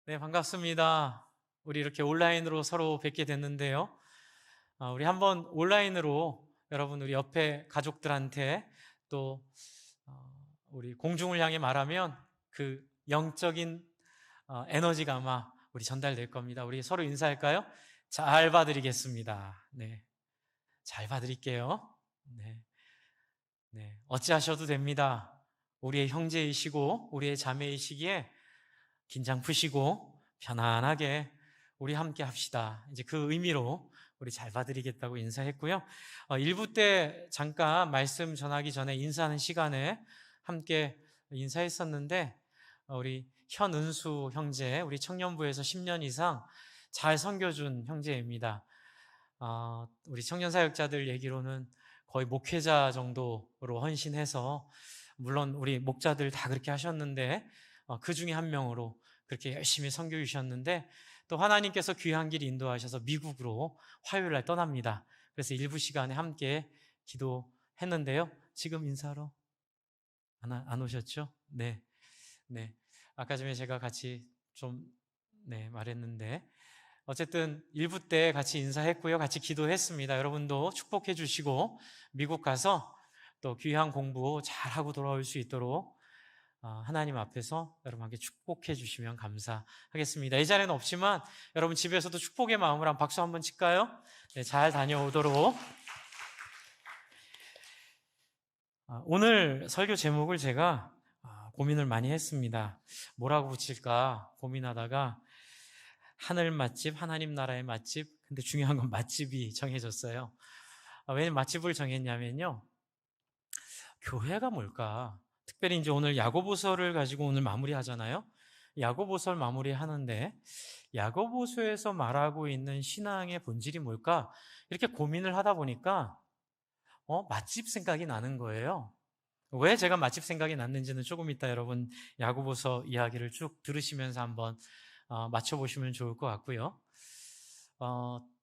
네, 반갑습니다. 우리 이렇게 온라인으로 서로 뵙게 됐는데요. 우리 한번 온라인으로 여러분 우리 옆에 가족들한테 또 우리 공중을 향해 말하면 그 영적인 에너지가 아마 우리 전달될 겁니다. 우리 서로 인사할까요? 잘 봐드리겠습니다. 네, 잘 봐드릴게요. 네, 네, 어찌하셔도 됩니다. 우리의 형제이시고 우리의 자매이시기에 긴장 푸시고 편안하게 우리 함께 합시다. 이제 그 의미로 우리 잘 봐드리겠다고 인사했고요. 1부 때 잠깐 말씀 전하기 전에 인사하는 시간에 함께 인사했었는데 우리 현은수 형제, 우리 청년부에서 10년 이상 잘 섬겨준 형제입니다. 우리 청년 사역자들 얘기로는 거의 목회자 정도로 헌신해서 물론 우리 목자들 다 그렇게 하셨는데 그 중에 한 명으로 그렇게 열심히 섬겨 주셨는데 또 하나님께서 귀한 길 인도하셔서 미국으로 화요일 날 떠납니다. 그래서 일부 시간에 함께 기도했는데요. 지금 인사하러 안 오셨죠? 네. 네. 아까 전에 제가 같이 좀 말했는데 어쨌든 일부 때 같이 인사했고요. 같이 기도했습니다. 여러분도 축복해 주시고 미국 가서 또 귀한 공부 잘하고 돌아올 수 있도록 하나님 앞에서 여러분에게 축복해 주시면 감사하겠습니다. 이 자리는 없지만 여러분 집에서도 축복의 마음으로 한 박수 한번 칠까요? 네, 잘 다녀오도록. 오늘 설교 제목을 제가 고민을 많이 했습니다. 뭐라고 붙일까 고민하다가 하늘 맛집, 하나님 나라의 맛집. 근데 중요한 건 맛집이 정해졌어요. 왜 맛집을 정했냐면요. 교회가 뭘까? 특별히 이제 오늘 야고보서를 가지고 오늘 마무리하잖아요. 야고보서를 마무리하는데 야고보서에서 말하고 있는 신앙의 본질이 뭘까? 이렇게 고민을 하다 보니까 맛집 생각이 나는 거예요. 왜 제가 맛집 생각이 났는지는 조금 이따 여러분 야고보서 이야기를 쭉 들으시면서 한번 맞춰보시면 좋을 것 같고요.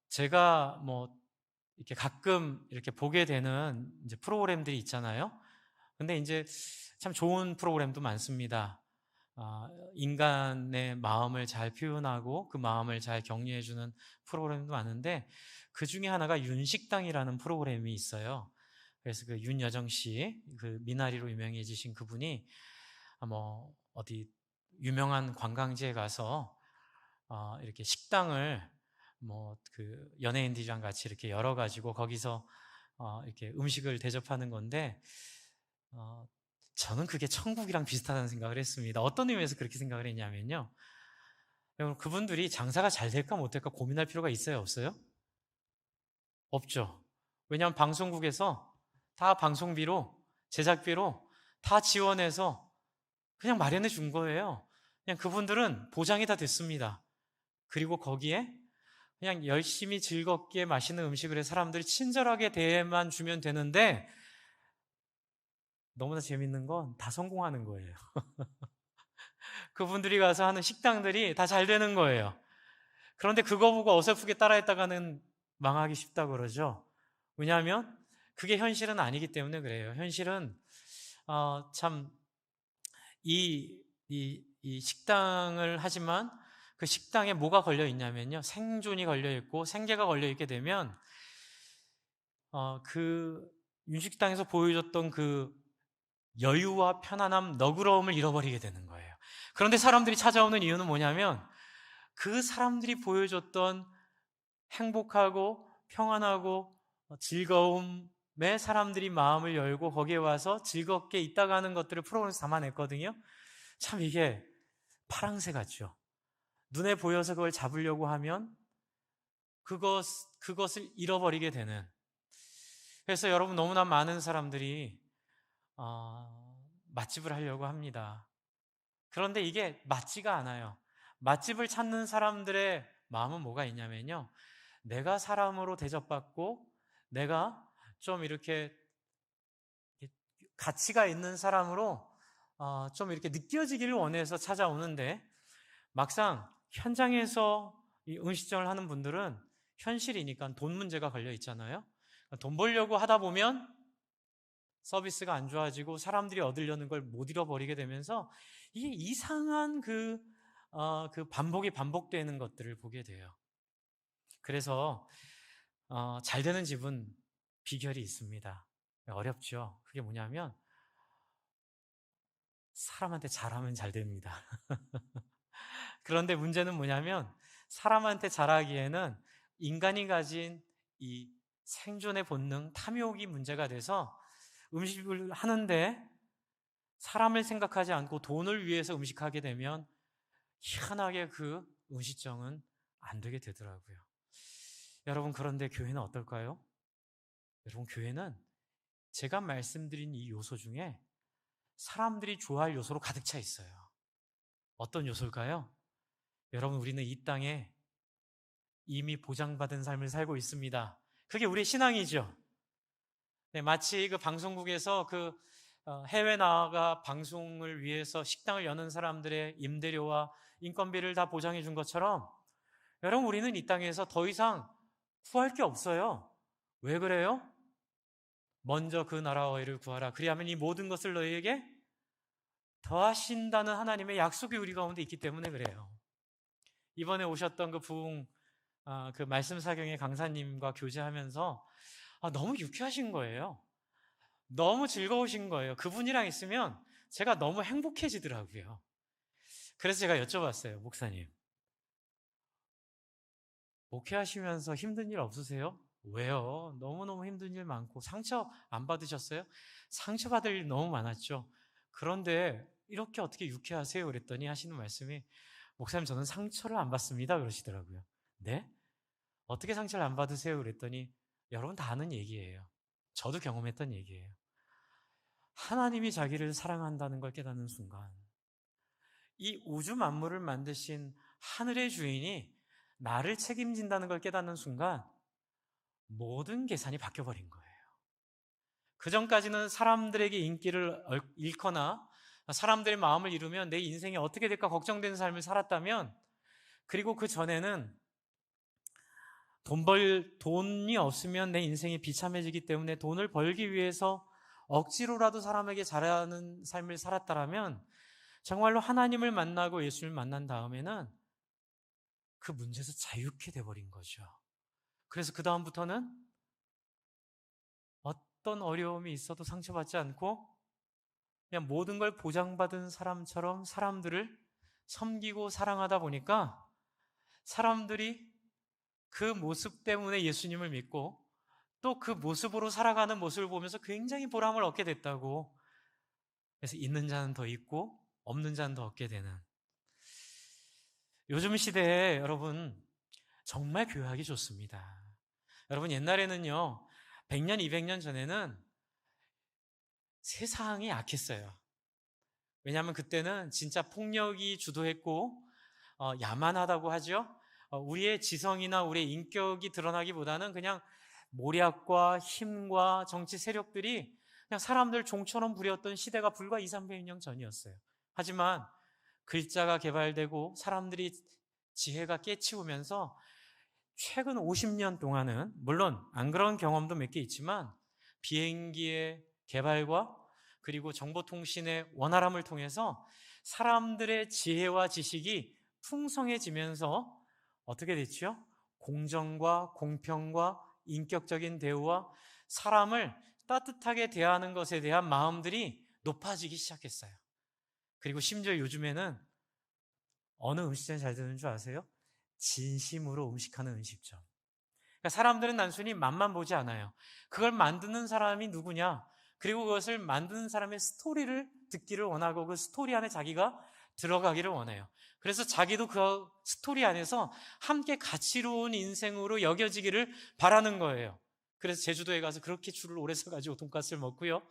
제가 뭐 이렇게 가끔 이렇게 보게 되는 이제 프로그램들이 있잖아요. 근데 이제 참 좋은 프로그램도 많습니다. 인간의 마음을 잘 표현하고 그 마음을 잘 격려해주는 프로그램도 많은데 그 중에 하나가 윤식당이라는 프로그램이 있어요. 그래서 그 윤여정 씨, 그 미나리로 유명해지신 그분이 뭐 어디 유명한 관광지에 가서 이렇게 식당을 뭐 그 연예인들이랑 같이 이렇게 열어가지고 거기서 이렇게 음식을 대접하는 건데 저는 그게 천국이랑 비슷하다는 생각을 했습니다. 어떤 의미에서 그렇게 생각을 했냐면요. 여러분, 그분들이 장사가 잘 될까 못 될까 고민할 필요가 있어요, 없어요? 없죠. 왜냐하면 방송국에서 다 방송비로, 제작비로 다 지원해서 그냥 마련해 준 거예요. 그냥 그분들은 보장이 다 됐습니다. 그리고 거기에 그냥 열심히 즐겁게 맛있는 음식을 해 사람들이 친절하게 대해만 주면 되는데 너무나 재밌는 건 다 성공하는 거예요. 그분들이 가서 하는 식당들이 다 잘 되는 거예요. 그런데 그거 보고 어설프게 따라했다가는 망하기 쉽다 그러죠. 왜냐하면 그게 현실은 아니기 때문에 그래요. 현실은 참 이 식당을 하지만 그 식당에 뭐가 걸려 있냐면요. 생존이 걸려 있고 생계가 걸려 있게 되면 그 윤식당에서 보여줬던 그 여유와 편안함, 너그러움을 잃어버리게 되는 거예요. 그런데 사람들이 찾아오는 이유는 뭐냐면 그 사람들이 보여줬던 행복하고 평안하고 즐거움에 사람들이 마음을 열고 거기에 와서 즐겁게 있다가 하는 것들을 프로그램에서 담아냈거든요. 참 이게 파랑새 같죠. 눈에 보여서 그걸 잡으려고 하면 그것을 잃어버리게 되는. 그래서 여러분 너무나 많은 사람들이 맛집을 하려고 합니다. 그런데 이게 맞지가 않아요. 맛집을 찾는 사람들의 마음은 뭐가 있냐면요. 내가 사람으로 대접받고 내가 좀 이렇게 가치가 있는 사람으로 좀 이렇게 느껴지기를 원해서 찾아오는데 막상 현장에서 이 음식점을 하는 분들은 현실이니까 돈 문제가 걸려 있잖아요. 돈 벌려고 하다 보면 서비스가 안 좋아지고 사람들이 얻으려는 걸 못 잃어버리게 되면서 이게 이상한 그 그 반복이 반복되는 것들을 보게 돼요. 그래서 잘 되는 집은 비결이 있습니다. 어렵죠. 그게 뭐냐면 사람한테 잘하면 잘 됩니다. 그런데 문제는 뭐냐면 사람한테 잘하기에는 인간이 가진 이 생존의 본능, 탐욕이 문제가 돼서 음식을 하는데 사람을 생각하지 않고 돈을 위해서 음식하게 되면 희한하게 그 음식점은 안 되게 되더라고요. 여러분, 그런데 교회는 어떨까요? 여러분, 교회는 제가 말씀드린 이 요소 중에 사람들이 좋아할 요소로 가득 차 있어요. 어떤 요소일까요? 여러분, 우리는 이 땅에 이미 보장받은 삶을 살고 있습니다. 그게 우리의 신앙이죠. 네, 마치 그 방송국에서 해외 나가 방송을 위해서 식당을 여는 사람들의 임대료와 인건비를 다 보장해 준 것처럼 여러분, 우리는 이 땅에서 더 이상 구할 게 없어요. 왜 그래요? 먼저 그 나라와 의를 구하라. 그리하면 이 모든 것을 너희에게 더하신다는 하나님의 약속이 우리 가운데 있기 때문에 그래요. 이번에 오셨던 그 말씀 사경의 강사님과 교제하면서 너무 유쾌하신 거예요. 너무 즐거우신 거예요. 그분이랑 있으면 제가 너무 행복해지더라고요. 그래서 제가 여쭤봤어요. 목사님, 목회하시면서 힘든 일 없으세요? 왜요? 너무너무 힘든 일 많고 상처 안 받으셨어요? 상처받을 일 너무 많았죠. 그런데 이렇게 어떻게 유쾌하세요? 그랬더니 하시는 말씀이 목사님, 저는 상처를 안 받습니다. 그러시더라고요. 네? 어떻게 상처를 안 받으세요? 그랬더니 여러분 다 아는 얘기예요. 저도 경험했던 얘기예요. 하나님이 자기를 사랑한다는 걸 깨닫는 순간 이 우주 만물을 만드신 하늘의 주인이 나를 책임진다는 걸 깨닫는 순간 모든 계산이 바뀌어버린 거예요. 그 전까지는 사람들에게 인기를 잃거나 사람들의 마음을 잃으면 내 인생이 어떻게 될까 걱정되는 삶을 살았다면, 그리고 그 전에는 돈이 없으면 내 인생이 비참해지기 때문에 돈을 벌기 위해서 억지로라도 사람에게 잘하는 삶을 살았다라면 정말로 하나님을 만나고 예수를 만난 다음에는 그 문제에서 자유케 돼버린 거죠. 그래서 그 다음부터는 어떤 어려움이 있어도 상처받지 않고 그냥 모든 걸 보장받은 사람처럼 사람들을 섬기고 사랑하다 보니까 사람들이 그 모습 때문에 예수님을 믿고 또 그 모습으로 살아가는 모습을 보면서 굉장히 보람을 얻게 됐다고. 그래서 있는 자는 더 있고 없는 자는 더 얻게 되는 요즘 시대에 여러분 정말 교회하기 좋습니다. 여러분, 옛날에는요 100년, 200년 전에는 세상이 약했어요. 왜냐하면 그때는 진짜 폭력이 주도했고 야만하다고 하죠. 우리의 지성이나 우리의 인격이 드러나기보다는 그냥 모략과 힘과 정치 세력들이 그냥 사람들 종처럼 부렸던 시대가 불과 2, 300년 전이었어요. 하지만 글자가 개발되고 사람들이 지혜가 깨치우면서 최근 50년 동안은 물론 안 그런 경험도 몇 개 있지만 비행기의 개발과 그리고 정보통신의 원활함을 통해서 사람들의 지혜와 지식이 풍성해지면서 어떻게 됐죠? 공정과 공평과 인격적인 대우와 사람을 따뜻하게 대하는 것에 대한 마음들이 높아지기 시작했어요. 그리고 심지어 요즘에는 어느 음식점이 잘 되는 줄 아세요? 진심으로 음식하는 음식점. 그러니까 사람들은 단순히 맛만 보지 않아요. 그걸 만드는 사람이 누구냐? 그리고 그것을 만드는 사람의 스토리를 듣기를 원하고 그 스토리 안에 자기가 들어가기를 원해요. 그래서 자기도 그 스토리 안에서 함께 가치로운 인생으로 여겨지기를 바라는 거예요. 그래서 제주도에 가서 그렇게 줄을 오래 서가지고 돈가스를 먹고요.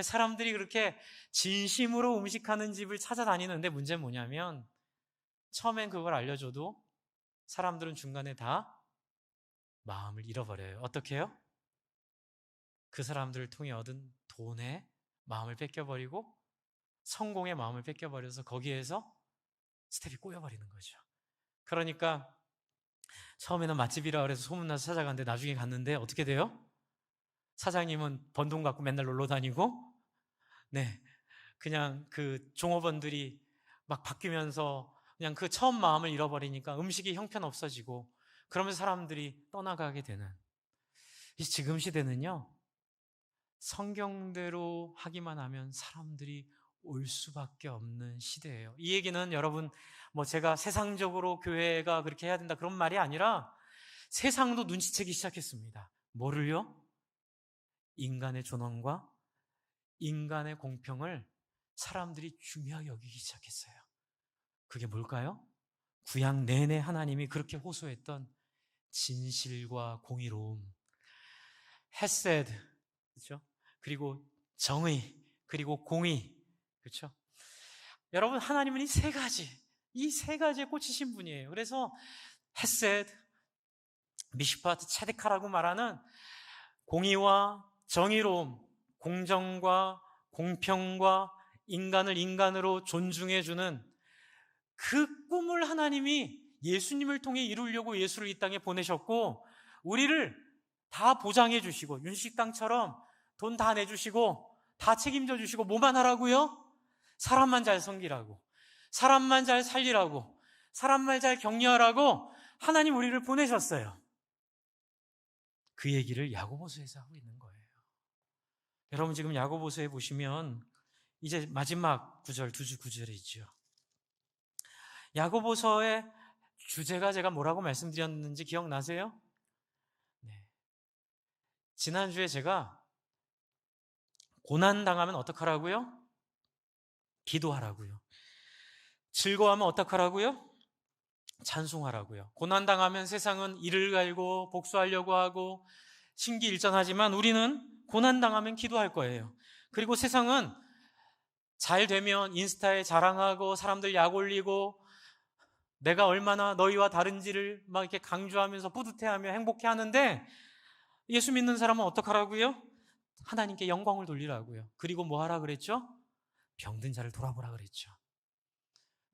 사람들이 그렇게 진심으로 음식하는 집을 찾아다니는데 문제는 뭐냐면 처음엔 그걸 알려줘도 사람들은 중간에 다 마음을 잃어버려요. 어떻게 해요? 그 사람들을 통해 얻은 돈에 마음을 뺏겨버리고 성공의 마음을 뺏겨버려서 거기에서 스텝이 꼬여버리는 거죠. 그러니까 처음에는 맛집이라 그래서 소문나서 찾아갔는데 나중에 갔는데 어떻게 돼요? 사장님은 번 돈 갖고 맨날 놀러 다니고 그냥 그 종업원들이 막 바뀌면서 그냥 그 처음 마음을 잃어버리니까 음식이 형편없어지고 그러면서 사람들이 떠나가게 되는 이 지금 시대는요, 성경대로 하기만 하면 사람들이 올 수밖에 없는 시대예요. 이 얘기는 여러분, 제가 세상적으로 교회가 그렇게 해야 된다 그런 말이 아니라 세상도 눈치채기 시작했습니다. 뭐를요? 인간의 존엄과 인간의 공평을 사람들이 중요하게 여기기 시작했어요. 그게 뭘까요? 구약 내내 하나님이 그렇게 호소했던 진실과 공의로움, 헤세드, 그렇죠? 그리고 정의, 그리고 공의, 그렇죠? 여러분, 하나님은 이 세 가지에 꽂히신 분이에요. 그래서 헤세드, 미슈파트, 체데카라고 말하는 공의와 정의로움, 공정과 공평과 인간을 인간으로 존중해주는 그 꿈을 하나님이 예수님을 통해 이루려고 예수를 이 땅에 보내셨고, 우리를 다 보장해 주시고, 윤식당처럼 돈 다 내주시고, 다 책임져 주시고, 뭐만 하라고요? 사람만 잘 섬기라고, 사람만 잘 살리라고, 사람만 잘 격려하라고 하나님 우리를 보내셨어요. 그 얘기를 야고보서에서 하고 있는 거예요. 여러분, 지금 야고보서에 보시면 이제 마지막 구절, 두 구절이 있죠. 야고보서의 주제가 제가 뭐라고 말씀드렸는지 기억나세요? 네. 지난주에 제가 고난당하면 어떡하라고요? 기도하라고요. 즐거워하면 어떡하라고요? 찬송하라고요. 고난당하면 세상은 이를 갈고 복수하려고 하고 신기일전하지만 우리는 고난당하면 기도할 거예요. 그리고 세상은 잘 되면 인스타에 자랑하고 사람들 약 올리고 내가 얼마나 너희와 다른지를 막 이렇게 강조하면서 뿌듯해하며 행복해하는데, 예수 믿는 사람은 어떡하라고요? 하나님께 영광을 돌리라고요. 그리고 뭐 하라 그랬죠? 병든 자를 돌아보라 그랬죠.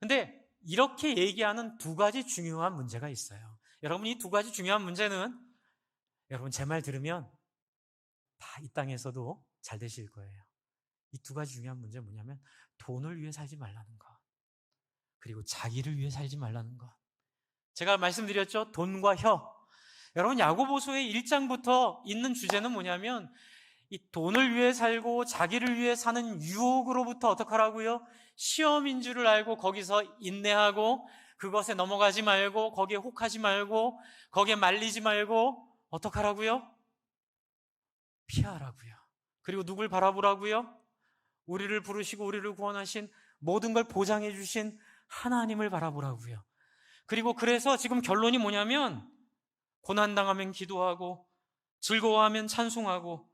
근데 이렇게 얘기하는 두 가지 중요한 문제가 있어요. 여러분, 이 두 가지 중요한 문제는 여러분 제 말 들으면 다 이 땅에서도 잘 되실 거예요. 이 두 가지 중요한 문제는 뭐냐면 돈을 위해 살지 말라는 것, 그리고 자기를 위해 살지 말라는 것. 제가 말씀드렸죠? 돈과 혀. 여러분, 야고보서의 1장부터 있는 주제는 뭐냐면 이 돈을 위해 살고 자기를 위해 사는 유혹으로부터 어떡하라고요? 시험인 줄을 알고 거기서 인내하고 그것에 넘어가지 말고 거기에 혹하지 말고 거기에 말리지 말고 어떡하라고요? 피하라고요. 그리고 누굴 바라보라고요? 우리를 부르시고 우리를 구원하신, 모든 걸 보장해 주신 하나님을 바라보라고요. 그리고 그래서 지금 결론이 뭐냐면 고난당하면 기도하고 즐거워하면 찬송하고,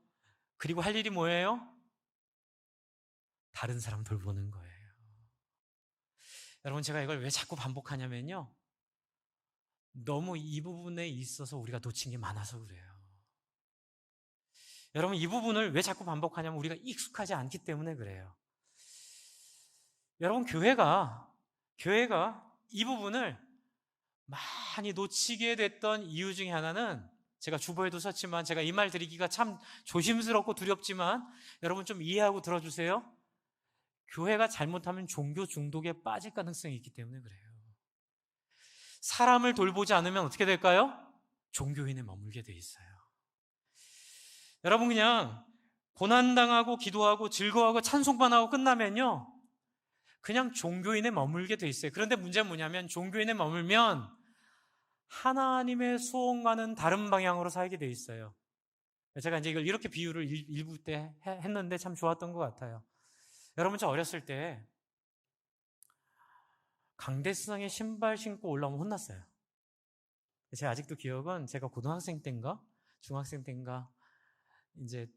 그리고 할 일이 뭐예요? 다른 사람 돌보는 거예요. 여러분, 제가 이걸 왜 자꾸 반복하냐면요, 너무 이 부분에 있어서 우리가 놓친 게 많아서 그래요. 여러분, 이 부분을 왜 자꾸 반복하냐면 우리가 익숙하지 않기 때문에 그래요. 여러분, 교회가 이 부분을 많이 놓치게 됐던 이유 중에 하나는, 제가 주보에도 썼지만 제가 이 말 드리기가 참 조심스럽고 두렵지만 여러분 좀 이해하고 들어주세요. 교회가 잘못하면 종교 중독에 빠질 가능성이 있기 때문에 그래요. 사람을 돌보지 않으면 어떻게 될까요? 종교인에 머물게 돼 있어요. 여러분, 그냥 고난당하고 기도하고 즐거워하고 찬송만 하고 끝나면요, 그냥 종교인에 머물게 돼 있어요. 그런데 문제는 뭐냐면 종교인에 머물면 하나님의 소원과는 다른 방향으로 살게 돼 있어요. 제가 이제 이걸 이렇게 비유를 일부 때 했는데 참 좋았던 것 같아요. 여러분, 저 어렸을 때 강대상에 신발 신고 올라오면 혼났어요. 제가 아직도 기억은, 제가 고등학생 때인가 중학생 때인가 이제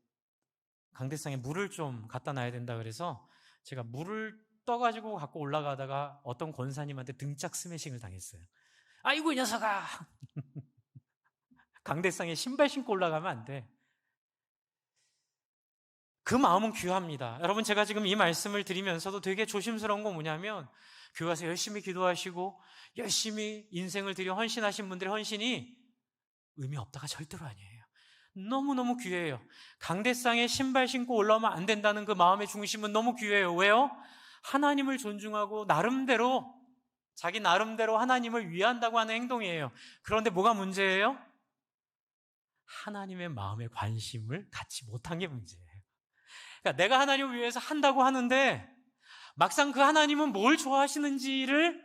강대상에 물을 좀 갖다 놔야 된다 그래서 제가 물을 떠가지고 갖고 올라가다가 어떤 권사님한테 등짝 스매싱을 당했어요. 아이고 이 녀석아. 강대상에 신발 신고 올라가면 안 돼. 그 마음은 귀합니다. 여러분, 제가 지금 이 말씀을 드리면서도 되게 조심스러운 건 뭐냐면, 교회 와서 열심히 기도하시고 열심히 인생을 들여 헌신하신 분들의 헌신이 의미 없다가 절대로 아니에요. 너무너무 귀해요. 강대상에 신발 신고 올라오면 안 된다는 그 마음의 중심은 너무 귀해요. 왜요? 하나님을 존중하고 나름대로 자기 나름대로 하나님을 위한다고 하는 행동이에요. 그런데 뭐가 문제예요? 하나님의 마음에 관심을 갖지 못한 게 문제예요. 그러니까 내가 하나님을 위해서 한다고 하는데 막상 그 하나님은 뭘 좋아하시는지를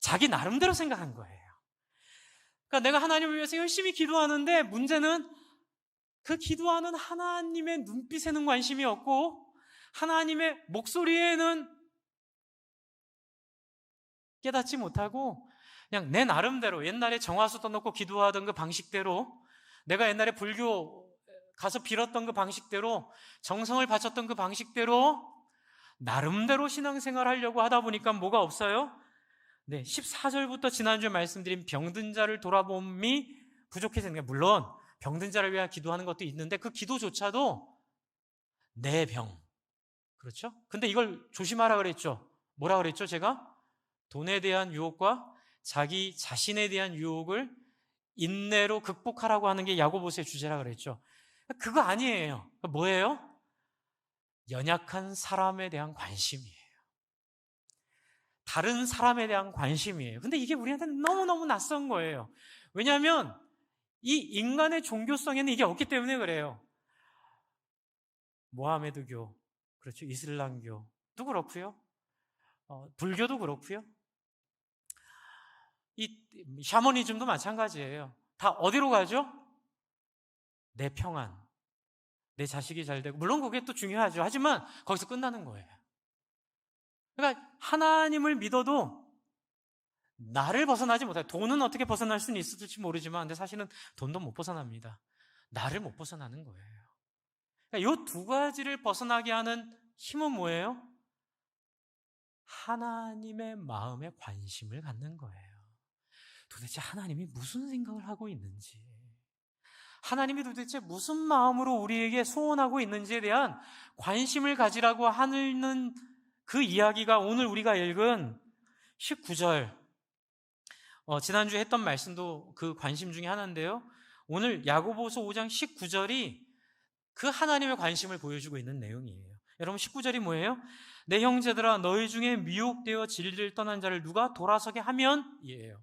자기 나름대로 생각한 거예요. 그러니까 내가 하나님을 위해서 열심히 기도하는데 문제는 그 기도하는 하나님의 눈빛에는 관심이 없고 하나님의 목소리에는 깨닫지 못하고 그냥 내 나름대로 옛날에 정화수 떠놓고 기도하던 그 방식대로, 내가 옛날에 불교 가서 빌었던 그 방식대로, 정성을 바쳤던 그 방식대로 나름대로 신앙생활 하려고 하다 보니까 뭐가 없어요? 네, 14절부터 지난주에 말씀드린 병든 자를 돌아봄이 부족해지는 게, 물론 병든 자를 위해 기도하는 것도 있는데 그 기도조차도 내 병, 그렇죠? 근데 이걸 조심하라 그랬죠. 뭐라 그랬죠 제가? 돈에 대한 유혹과 자기 자신에 대한 유혹을 인내로 극복하라고 하는 게 야고보서의 주제라 그랬죠. 그거 아니에요. 뭐예요? 연약한 사람에 대한 관심이에요. 다른 사람에 대한 관심이에요. 근데 이게 우리한테 너무너무 낯선 거예요. 왜냐하면 이 인간의 종교성에는 이게 없기 때문에 그래요. 모하메드교, 그렇죠, 이슬람교도 그렇고요, 불교도 그렇고요, 이 샤머니즘도 마찬가지예요. 다 어디로 가죠? 내 평안, 내 자식이 잘 되고, 물론 그게 또 중요하죠. 하지만 거기서 끝나는 거예요. 그러니까 하나님을 믿어도 나를 벗어나지 못해요. 돈은 어떻게 벗어날 수는 있을지 모르지만, 근데 사실은 돈도 못 벗어납니다. 나를 못 벗어나는 거예요. 그러니까 이 두 가지를 벗어나게 하는 힘은 뭐예요? 하나님의 마음에 관심을 갖는 거예요. 도대체 하나님이 무슨 생각을 하고 있는지, 하나님이 도대체 무슨 마음으로 우리에게 소원하고 있는지에 대한 관심을 가지라고 하는 그 이야기가 오늘 우리가 읽은 19절, 지난주에 했던 말씀도 그 관심 중에 하나인데요, 오늘 야고보서 5장 19절이 그 하나님의 관심을 보여주고 있는 내용이에요. 여러분, 19절이 뭐예요? 내 형제들아, 너희 중에 미혹되어 진리를 떠난 자를 누가 돌아서게 하면 이에요.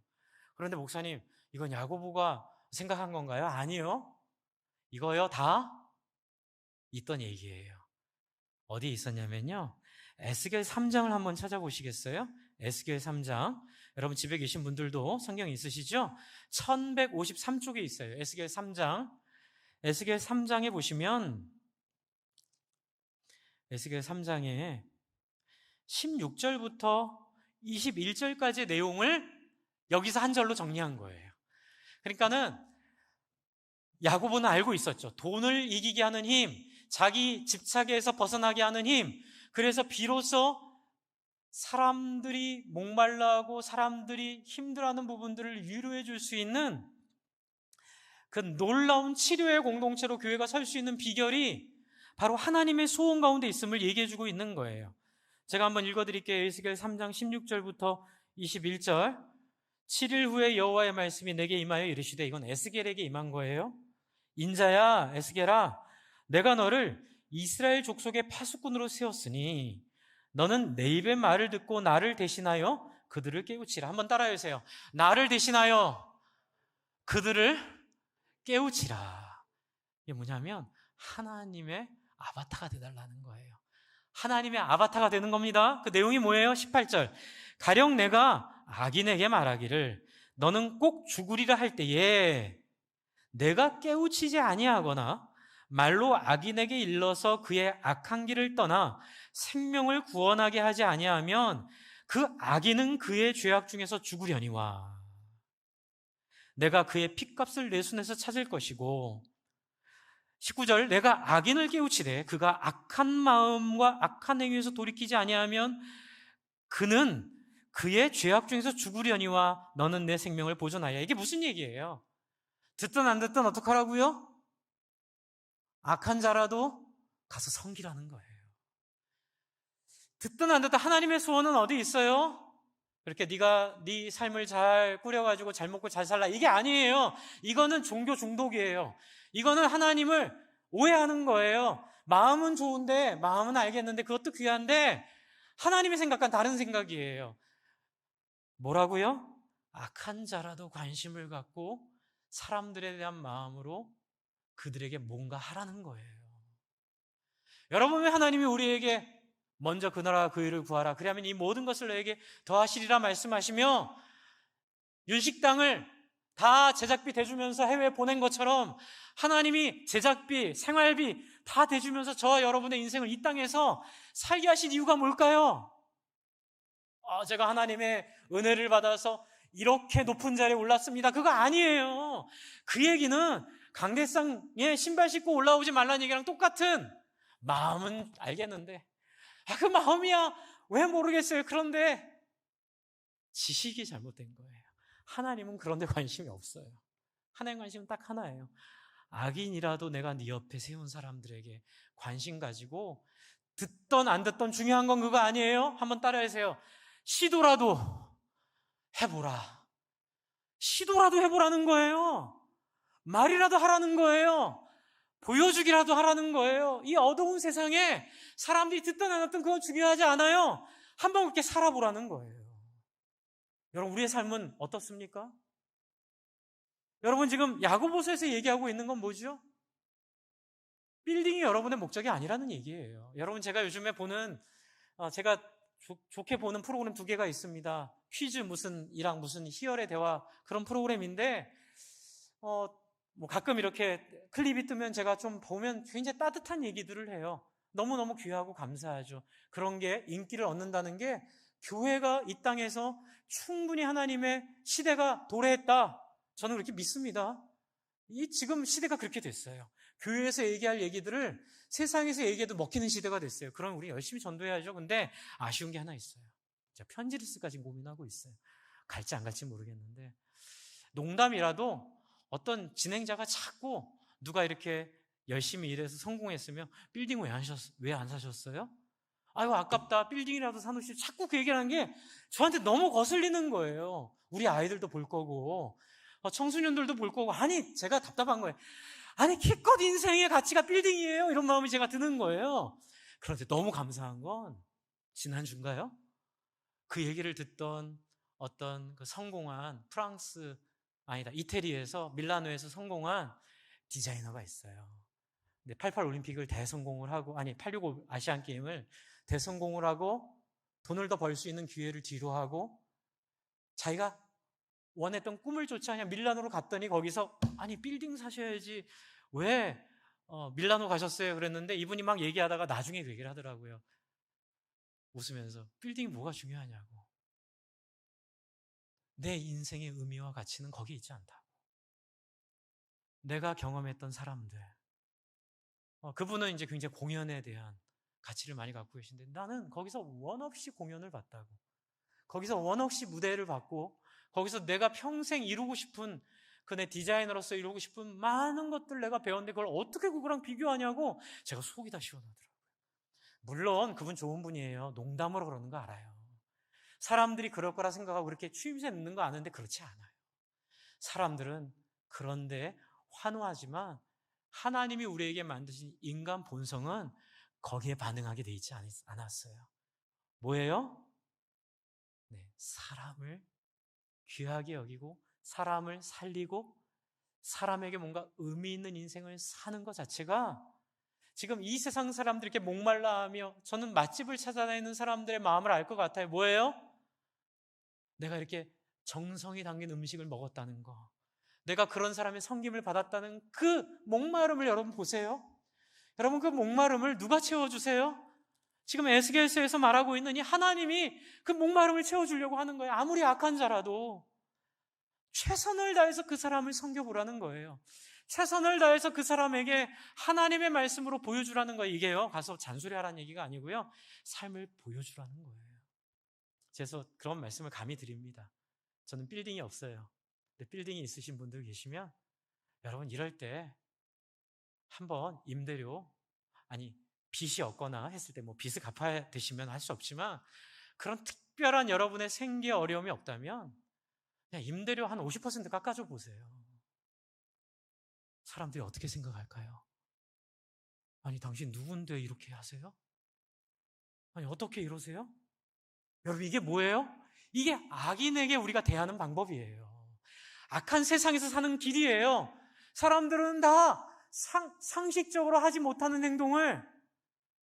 그런데 목사님, 이건 야고보가 생각한 건가요? 아니요. 이거요, 다 있던 얘기예요. 어디 있었냐면요, 에스겔 3장을 한번 찾아보시겠어요? 에스겔 3장. 여러분 집에 계신 분들도 성경 있으시죠? 1153쪽에 있어요. 에스겔 3장. 에스겔 3장에 보시면, 에스겔 3장에 16절부터 21절까지의 내용을 여기서 한 절로 정리한 거예요. 그러니까는 야고보는 알고 있었죠. 돈을 이기게 하는 힘, 자기 집착에서 벗어나게 하는 힘, 그래서 비로소 사람들이 목말라하고 사람들이 힘들어하는 부분들을 위로해 줄 수 있는 그 놀라운 치료의 공동체로 교회가 설 수 있는 비결이 바로 하나님의 소원 가운데 있음을 얘기해 주고 있는 거예요. 제가 한번 읽어드릴게요. 에스겔 3장 16절부터 21절. 7일 후에 여호와의 말씀이 내게 임하여 이르시되, 이건 에스겔에게 임한 거예요. 인자야, 에스겔아, 내가 너를 이스라엘 족속의 파수꾼으로 세웠으니 너는 내 입의 말을 듣고 나를 대신하여 그들을 깨우치라. 한번 따라해주세요. 나를 대신하여 그들을 깨우치라. 이게 뭐냐면 하나님의 아바타가 되달라는 거예요. 하나님의 아바타가 되는 겁니다. 그 내용이 뭐예요? 18절. 가령 내가 악인에게 말하기를 너는 꼭 죽으리라 할 때에 내가 깨우치지 아니하거나 말로 악인에게 일러서 그의 악한 길을 떠나 생명을 구원하게 하지 아니하면 그 악인은 그의 죄악 중에서 죽으려니와 내가 그의 핏값을 내 손에서 찾을 것이고, 19절, 내가 악인을 깨우치되 그가 악한 마음과 악한 행위에서 돌이키지 아니하면 그는 그의 죄악 중에서 죽으려니와 너는 내 생명을 보존하여. 이게 무슨 얘기예요? 듣든 안 듣든 어떡하라고요? 악한 자라도 가서 섬기라는 거예요. 듣든 안 듣든 하나님의 소원은 어디 있어요? 그렇게 네가 네 삶을 잘 꾸려가지고 잘 먹고 잘 살라, 이게 아니에요. 이거는 종교 중독이에요. 이거는 하나님을 오해하는 거예요. 마음은 좋은데, 마음은 알겠는데, 그것도 귀한데 하나님의 생각과는 다른 생각이에요. 뭐라고요? 악한 자라도 관심을 갖고 사람들에 대한 마음으로 그들에게 뭔가 하라는 거예요. 여러분, 왜 하나님이 우리에게 먼저 그 나라와 그 의를 구하라, 그리하면 이 모든 것을 너에게 더하시리라 말씀하시며 윤식당을 다 제작비 대주면서 해외에 보낸 것처럼 하나님이 제작비, 생활비 다 대주면서 저와 여러분의 인생을 이 땅에서 살게 하신 이유가 뭘까요? 제가 하나님의 은혜를 받아서 이렇게 높은 자리에 올랐습니다, 그거 아니에요. 그 얘기는 강대상에 신발 신고 올라오지 말라는 얘기랑 똑같은, 마음은 알겠는데 그 마음이야 왜 모르겠어요. 그런데 지식이 잘못된 거예요. 하나님은 그런 데 관심이 없어요. 하나님 관심은 딱 하나예요. 악인이라도 내가 네 옆에 세운 사람들에게 관심 가지고, 듣던 안 듣던 중요한 건 그거 아니에요. 한번 따라하세요. 시도라도 해보라. 시도라도 해보라는 거예요. 말이라도 하라는 거예요. 보여주기라도 하라는 거예요. 이 어두운 세상에 사람들이 듣든 안 듣든 그건 중요하지 않아요. 한번 그렇게 살아보라는 거예요. 여러분, 우리의 삶은 어떻습니까? 여러분, 지금 야고보서에서 얘기하고 있는 건 뭐죠? 빌딩이 여러분의 목적이 아니라는 얘기예요. 여러분, 제가 요즘에 보는, 제가 좋게 보는 프로그램 2개가 있습니다. 퀴즈 무슨 이랑 무슨 희열의 대화, 그런 프로그램인데 뭐 가끔 이렇게 클립이 뜨면 제가 좀 보면 굉장히 따뜻한 얘기들을 해요. 너무너무 귀하고 감사하죠. 그런 게 인기를 얻는다는 게, 교회가 이 땅에서 충분히 하나님의 시대가 도래했다, 저는 그렇게 믿습니다. 이 지금 시대가 그렇게 됐어요. 교회에서 얘기할 얘기들을 세상에서 얘기해도 먹히는 시대가 됐어요. 그럼 우리 열심히 전도해야죠. 근데 아쉬운 게 하나 있어요. 제가 편지를 쓸까지 고민하고 있어요. 갈지 안 갈지 모르겠는데, 농담이라도 어떤 진행자가 자꾸 누가 이렇게 열심히 일해서 성공했으면 빌딩 왜 안 사셨어요? 아이고 아깝다, 빌딩이라도 사놓으시죠. 자꾸 그 얘기를 하는 게 저한테 너무 거슬리는 거예요. 우리 아이들도 볼 거고 청소년들도 볼 거고. 아니, 제가 답답한 거예요. 아니, 기껏 인생의 가치가 빌딩이에요, 이런 마음이 제가 드는 거예요. 그런데 너무 감사한 건, 지난주인가요? 그 얘기를 듣던 어떤 그 성공한 이태리에서, 밀라노에서 성공한 디자이너가 있어요. 근데 88 올림픽을 대성공을 하고, 865 아시안 게임을 대성공을 하고 돈을 더 벌 수 있는 기회를 뒤로 하고, 자기가 원했던 꿈을 쫓아 그냥 밀라노로 갔더니, 거기서 빌딩 사셔야지 왜 밀라노 가셨어요? 그랬는데 이분이 막 얘기하다가 나중에 그 얘기를 하더라고요. 웃으면서, 빌딩이 뭐가 중요하냐고. 내 인생의 의미와 가치는 거기에 있지 않다고. 내가 경험했던 사람들, 그분은 이제 굉장히 공연에 대한 가치를 많이 갖고 계신데, 나는 거기서 원 없이 공연을 봤다고, 거기서 원 없이 무대를 봤고, 거기서 내가 평생 이루고 싶은, 그 내 디자이너로서 이루고 싶은 많은 것들 내가 배웠는데 그걸 어떻게 그거랑 비교하냐고, 제가 속이 다 시원하더라고요. 물론 그분 좋은 분이에요. 농담으로 그러는 거 알아요. 사람들이 그럴 거라 생각하고 그렇게 추임새 넣는 거 아는데 그렇지 않아요. 사람들은 그런데 환호하지만, 하나님이 우리에게 만드신 인간 본성은 거기에 반응하게 돼 있지 않았어요. 뭐예요? 네, 사람을 귀하게 여기고, 사람을 살리고, 사람에게 뭔가 의미 있는 인생을 사는 것 자체가, 지금 이 세상 사람들 이렇게 목말라 하며, 저는 맛집을 찾아다니는 사람들의 마음을 알 것 같아요. 뭐예요? 내가 이렇게 정성이 담긴 음식을 먹었다는 거, 내가 그런 사람의 섬김을 받았다는 그 목마름을 여러분 보세요. 여러분, 그 목마름을 누가 채워주세요? 지금 에스겔서에서 말하고 있는 이 하나님이 그 목마름을 채워주려고 하는 거예요. 아무리 악한 자라도 최선을 다해서 그 사람을 섬겨보라는 거예요. 최선을 다해서 그 사람에게 하나님의 말씀으로 보여주라는 거예요. 이게요, 가서 잔소리하라는 얘기가 아니고요, 삶을 보여주라는 거예요. 그래서 그런 말씀을 감히 드립니다. 저는 빌딩이 없어요. 근데 빌딩이 있으신 분들 계시면, 여러분, 이럴 때 한번 임대료, 빚이 없거나 했을 때, 뭐 빚을 갚아야 되시면 할 수 없지만, 그런 특별한 여러분의 생계 어려움이 없다면 그냥 임대료 한 50% 깎아줘 보세요. 사람들이 어떻게 생각할까요? 당신 누군데 이렇게 하세요? 어떻게 이러세요? 여러분, 이게 뭐예요? 이게 악인에게 우리가 대하는 방법이에요. 악한 세상에서 사는 길이에요. 사람들은 다 상식적으로 하지 못하는 행동을,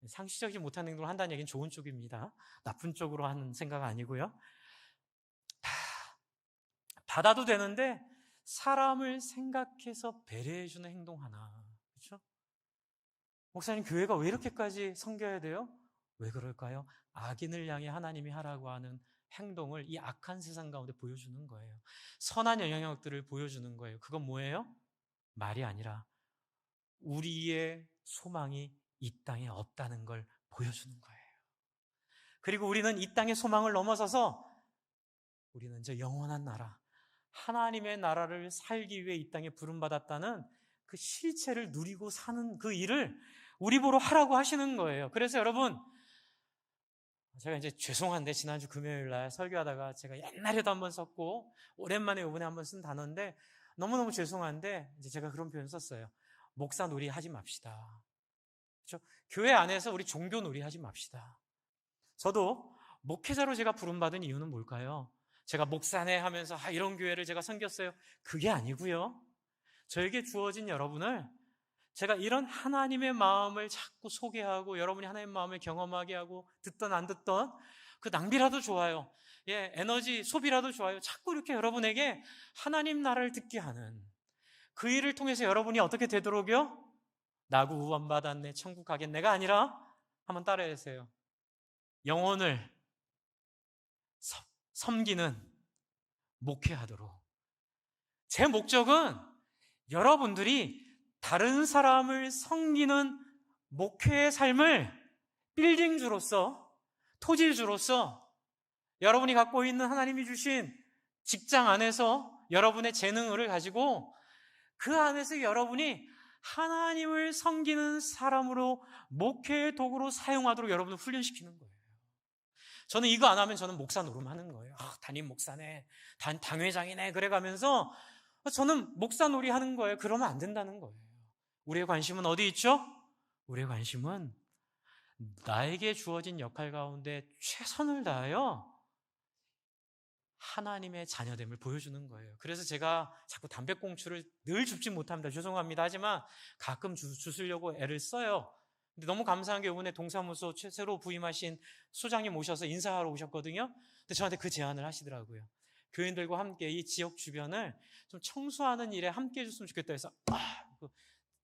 상식적이지 못하는 행동을 한다는 얘기는 좋은 쪽입니다. 나쁜 쪽으로 하는 생각 아니고요. 받아도 되는데 사람을 생각해서 배려해주는 행동 하나. 그렇죠? 목사님, 교회가 왜 이렇게까지 섬겨야 돼요? 왜 그럴까요? 악인을 향해 하나님이 하라고 하는 행동을 이 악한 세상 가운데 보여주는 거예요. 선한 영향력들을 보여주는 거예요. 그건 뭐예요? 말이 아니라 우리의 소망이 이 땅에 없다는 걸 보여주는 거예요. 그리고 우리는 이 땅의 소망을 넘어서서 우리는 저 영원한 나라, 하나님의 나라를 살기 위해 이 땅에 부름받았다는 그 실체를 누리고 사는 그 일을 우리 보러 하라고 하시는 거예요. 그래서 여러분, 제가 이제 죄송한데 지난주 금요일 날 설교하다가 제가 옛날에도 한번 썼고 오랜만에 이번에 한번 쓴 단어인데 너무너무 죄송한데 이제 제가 그런 표현 썼어요. 목사 놀이 하지 맙시다. 그렇죠? 교회 안에서 우리 종교 놀이 하지 맙시다. 저도 목회자로 제가 부름받은 이유는 뭘까요? 제가 목사네 하면서 이런 교회를 제가 섬겼어요. 그게 아니고요. 저에게 주어진 여러분을 제가 이런 하나님의 마음을 자꾸 소개하고 여러분이 하나님의 마음을 경험하게 하고 듣던 안 듣던 그 낭비라도 좋아요. 예, 에너지 소비라도 좋아요. 자꾸 이렇게 여러분에게 하나님 나라를 듣게 하는 그 일을 통해서 여러분이 어떻게 되도록요? 나고 구원받았네, 천국 가겠네가 아니라 한번 따라해주세요. 영혼을 섬기는 목회하도록. 제 목적은 여러분들이 다른 사람을 섬기는 목회의 삶을 빌딩주로서, 토지주로서 여러분이 갖고 있는 하나님이 주신 직장 안에서 여러분의 재능을 가지고 그 안에서 여러분이 하나님을 섬기는 사람으로 목회의 도구로 사용하도록 여러분을 훈련시키는 거예요. 저는 이거 안 하면 저는 목사 노름하는 거예요. 담임 목사네, 당회장이네 그래가면서 저는 목사 놀이 하는 거예요. 그러면 안 된다는 거예요. 우리의 관심은 어디 있죠? 우리의 관심은 나에게 주어진 역할 가운데 최선을 다하여 하나님의 자녀됨을 보여주는 거예요. 그래서 제가 자꾸 담배꽁초를 늘 줍지 못합니다. 죄송합니다. 하지만 가끔 주스려고 애를 써요. 근데 너무 감사한 게 이번에 동사무소 새로 부임하신 소장님 오셔서 인사하러 오셨거든요. 근데 저한테 그 제안을 하시더라고요. 교인들과 함께 이 지역 주변을 좀 청소하는 일에 함께 해줬으면 좋겠다 해서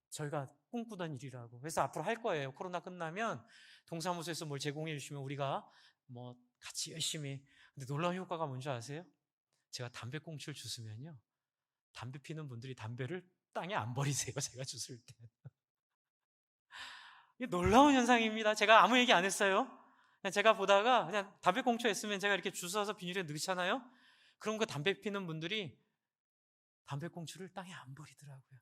저희가 꿈꾸던 일이라고. 그래서 앞으로 할 거예요. 코로나 끝나면 동사무소에서 뭘 제공해 주시면 우리가 뭐 같이 열심히. 근데 놀라운 효과가 뭔지 아세요? 제가 담배꽁초를 주스면요, 담배 피는 분들이 담배를 땅에 안 버리세요. 제가 주술 때. 이게 놀라운 현상입니다. 제가 아무 얘기 안 했어요. 그냥 제가 보다가 그냥 담배꽁초 했으면 제가 이렇게 주워서 비닐에 넣잖아요. 그럼 그 담배 피는 분들이 담배꽁초를 땅에 안 버리더라고요.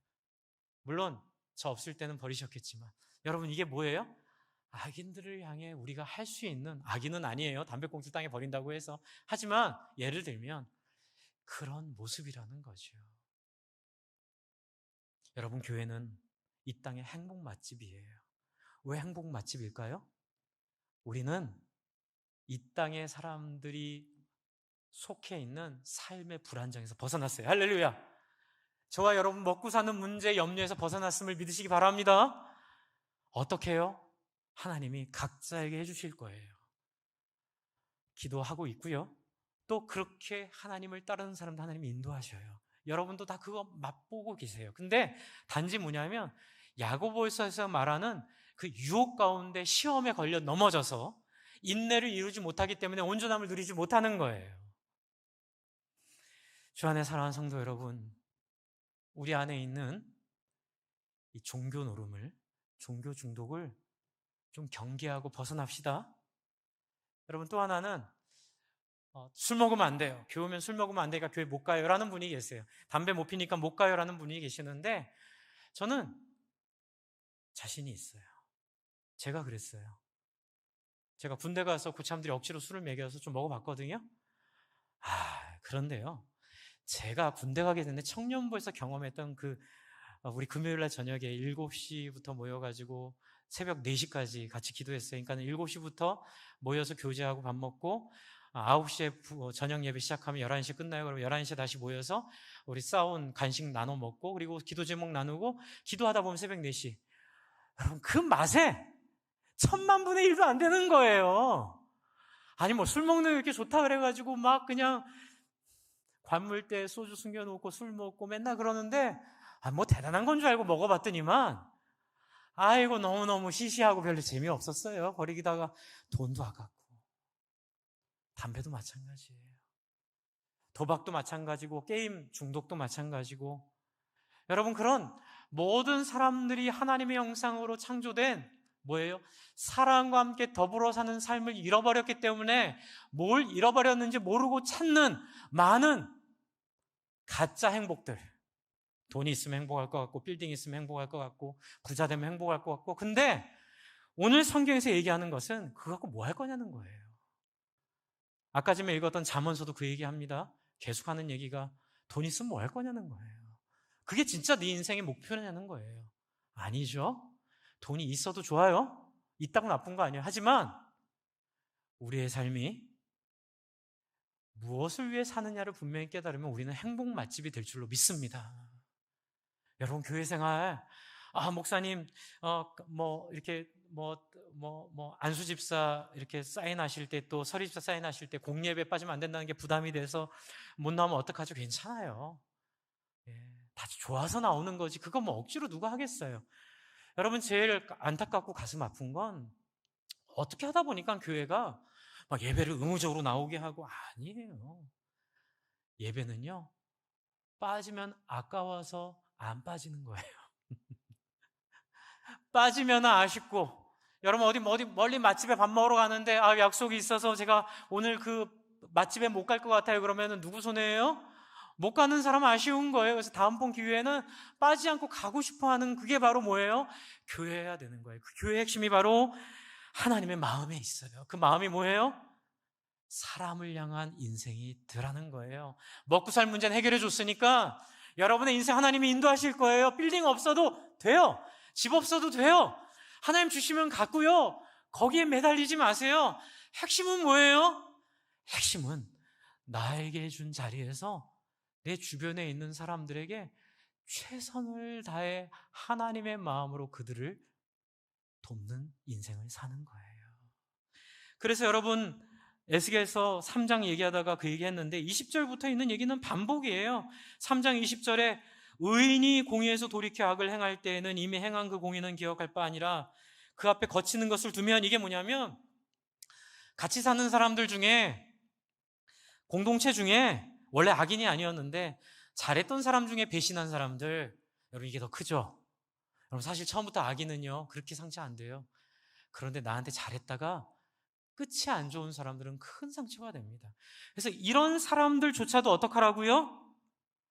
물론 저 없을 때는 버리셨겠지만. 여러분, 이게 뭐예요? 악인들을 향해 우리가 할 수 있는, 악인은 아니에요. 담배꽁초 땅에 버린다고 해서. 하지만 예를 들면 그런 모습이라는 거죠. 여러분, 교회는 이 땅의 행복 맛집이에요. 왜 행복 맛집일까요? 우리는 이 땅의 사람들이 속해 있는 삶의 불안정에서 벗어났어요. 할렐루야. 저와 여러분 먹고 사는 문제 염려에서 벗어났음을 믿으시기 바랍니다. 어떻게 해요? 하나님이 각자에게 해주실 거예요. 기도하고 있고요. 또 그렇게 하나님을 따르는 사람도 하나님이 인도하셔요. 여러분도 다 그거 맛보고 계세요. 근데 단지 뭐냐면 야고보서에서 말하는 그 유혹 가운데 시험에 걸려 넘어져서 인내를 이루지 못하기 때문에 온전함을 누리지 못하는 거예요. 주 안에 사랑하는 성도 여러분, 우리 안에 있는 이 종교 노름을, 종교 중독을 좀 경계하고 벗어납시다. 여러분, 또 하나는 술 먹으면 안 돼요. 교회 오면 술 먹으면 안 되니까 교회 못 가요 라는 분이 계세요. 담배 못 피니까 못 가요 라는 분이 계시는데 저는 자신이 있어요. 제가 그랬어요. 제가 군대 가서 고참들이 억지로 술을 먹여서 좀 먹어봤거든요. 그런데요, 제가 군대 가게 됐는데 청년부에서 경험했던 우리 금요일날 저녁에 7시부터 모여가지고 새벽 4시까지 같이 기도했어요. 그러니까 7시부터 모여서 교제하고 밥 먹고 9시에 저녁 예배 시작하면 11시 끝나요. 그러면 11시에 다시 모여서 우리 싸온 간식 나눠 먹고 그리고 기도 제목 나누고 기도하다 보면 새벽 4시. 여러분 그 맛에 1000만분의 1도 안 되는 거예요. 아니 뭐 술 먹는 게 이렇게 좋다 그래가지고 막 그냥 관물대 소주 숨겨놓고 술 먹고 맨날 그러는데 뭐 대단한 건 줄 알고 먹어봤더니만 아이고 너무너무 시시하고 별로 재미없었어요. 버리기다가 돈도 아깝고 담배도 마찬가지예요. 도박도 마찬가지고 게임 중독도 마찬가지고 여러분 그런 모든 사람들이 하나님의 형상으로 창조된 뭐예요? 사랑과 함께 더불어 사는 삶을 잃어버렸기 때문에 뭘 잃어버렸는지 모르고 찾는 많은 가짜 행복들. 돈이 있으면 행복할 것 같고 빌딩이 있으면 행복할 것 같고 부자 되면 행복할 것 같고 근데 오늘 성경에서 얘기하는 것은 그거 갖고 뭐 할 거냐는 거예요. 아까 전에 읽었던 잠언서도 그 얘기합니다. 계속하는 얘기가 돈 있으면 뭐 할 거냐는 거예요. 그게 진짜 네 인생의 목표냐는 거예요. 아니죠. 돈이 있어도 좋아요. 있다고 나쁜 거 아니에요. 하지만 우리의 삶이 무엇을 위해 사느냐를 분명히 깨달으면 우리는 행복 맛집이 될 줄로 믿습니다. 여러분 교회 생활 목사님 이렇게 안수 집사 이렇게 사인하실 때 또 서리 집사 사인하실 때 공예배 빠지면 안 된다는 게 부담이 돼서 못 나오면 어떡하죠? 괜찮아요. 다 좋아서 나오는 거지. 그거 뭐 억지로 누가 하겠어요. 여러분 제일 안타깝고 가슴 아픈 건 어떻게 하다 보니까 교회가 막 예배를 의무적으로 나오게 하고 아니에요. 예배는요 빠지면 아까워서 안 빠지는 거예요. 빠지면 아쉽고 여러분 어디 멀리 맛집에 밥 먹으러 가는데 약속이 있어서 제가 오늘 그 맛집에 못 갈 것 같아요. 그러면 누구 손해예요? 못 가는 사람은 아쉬운 거예요. 그래서 다음번 기회에는 빠지지 않고 가고 싶어하는 그게 바로 뭐예요? 교회여야 되는 거예요. 그 교회의 핵심이 바로 하나님의 마음에 있어요. 그 마음이 뭐예요? 사람을 향한 인생이 되라는 거예요. 먹고 살 문제는 해결해 줬으니까 여러분의 인생 하나님이 인도하실 거예요. 빌딩 없어도 돼요. 집 없어도 돼요. 하나님 주시면 갖고요. 거기에 매달리지 마세요. 핵심은 뭐예요? 핵심은 나에게 준 자리에서 내 주변에 있는 사람들에게 최선을 다해 하나님의 마음으로 그들을 돕는 인생을 사는 거예요. 그래서 여러분 에스겔서 3장 얘기하다가 그 얘기했는데 20절부터 있는 얘기는 반복이에요. 3장 20절에 의인이 공의에서 돌이켜 악을 행할 때에는 이미 행한 그 공의는 기억할 바 아니라 그 앞에 거치는 것을 두면 이게 뭐냐면 같이 사는 사람들 중에 공동체 중에 원래 악인이 아니었는데 잘했던 사람 중에 배신한 사람들 여러분 이게 더 크죠? 여러분 사실 처음부터 악인은요 그렇게 상처 안 돼요. 그런데 나한테 잘했다가 끝이 안 좋은 사람들은 큰 상처가 됩니다. 그래서 이런 사람들조차도 어떡하라고요?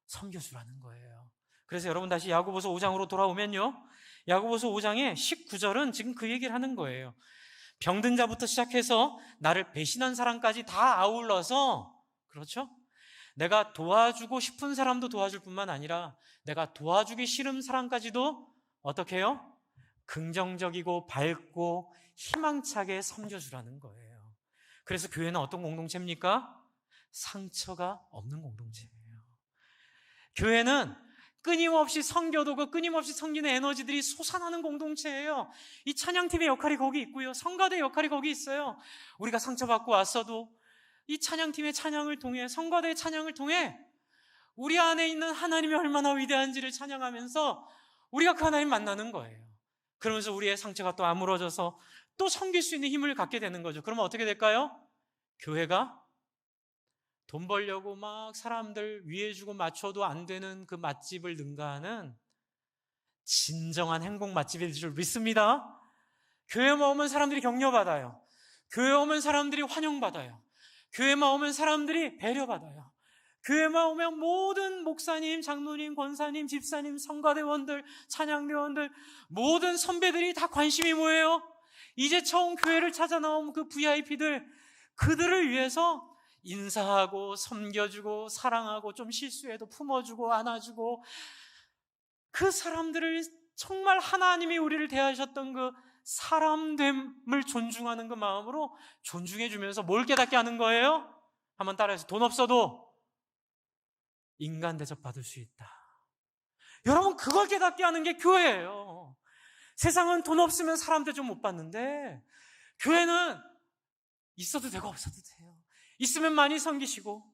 섬겨주라는 거예요. 그래서 여러분 다시 야고보서 5장으로 돌아오면요 야고보서 5장의 19절은 지금 그 얘기를 하는 거예요. 병든 자부터 시작해서 나를 배신한 사람까지 다 아울러서 그렇죠? 내가 도와주고 싶은 사람도 도와줄 뿐만 아니라 내가 도와주기 싫은 사람까지도 어떻게 해요? 긍정적이고 밝고 희망차게 섬겨주라는 거예요. 그래서 교회는 어떤 공동체입니까? 상처가 없는 공동체예요. 교회는 끊임없이 섬겨도 그 끊임없이 섬기는 에너지들이 솟아나는 공동체예요. 이 찬양팀의 역할이 거기 있고요. 성가대 역할이 거기 있어요. 우리가 상처받고 왔어도 이 찬양팀의 찬양을 통해 성가대의 찬양을 통해 우리 안에 있는 하나님이 얼마나 위대한지를 찬양하면서 우리가 그 하나님 만나는 거예요. 그러면서 우리의 상처가 또 아물어져서 또 섬길 수 있는 힘을 갖게 되는 거죠. 그러면 어떻게 될까요? 교회가 돈 벌려고 막 사람들 위해주고 맞춰도 안 되는 그 맛집을 능가하는 진정한 행복 맛집일 줄 믿습니다. 교회만 오면 사람들이 격려받아요. 교회 오면 사람들이 환영받아요. 교회만 오면 사람들이 배려받아요. 교회만 오면 모든 목사님, 장로님, 권사님, 집사님, 성가대원들, 찬양대원들 모든 선배들이 다 관심이 뭐예요? 이제 처음 교회를 찾아 나온 그 VIP들 그들을 위해서 인사하고 섬겨주고 사랑하고 좀 실수해도 품어주고 안아주고 그 사람들을 정말 하나님이 우리를 대하셨던 그 사람됨을 존중하는 그 마음으로 존중해 주면서 뭘 깨닫게 하는 거예요? 한번 따라해서 돈 없어도 인간 대접 받을 수 있다. 여러분, 그걸 깨닫게 하는 게 교회예요. 세상은 돈 없으면 사람 대접 못 받는데 교회는 있어도 되고 없어도 돼요. 있으면 많이 섬기시고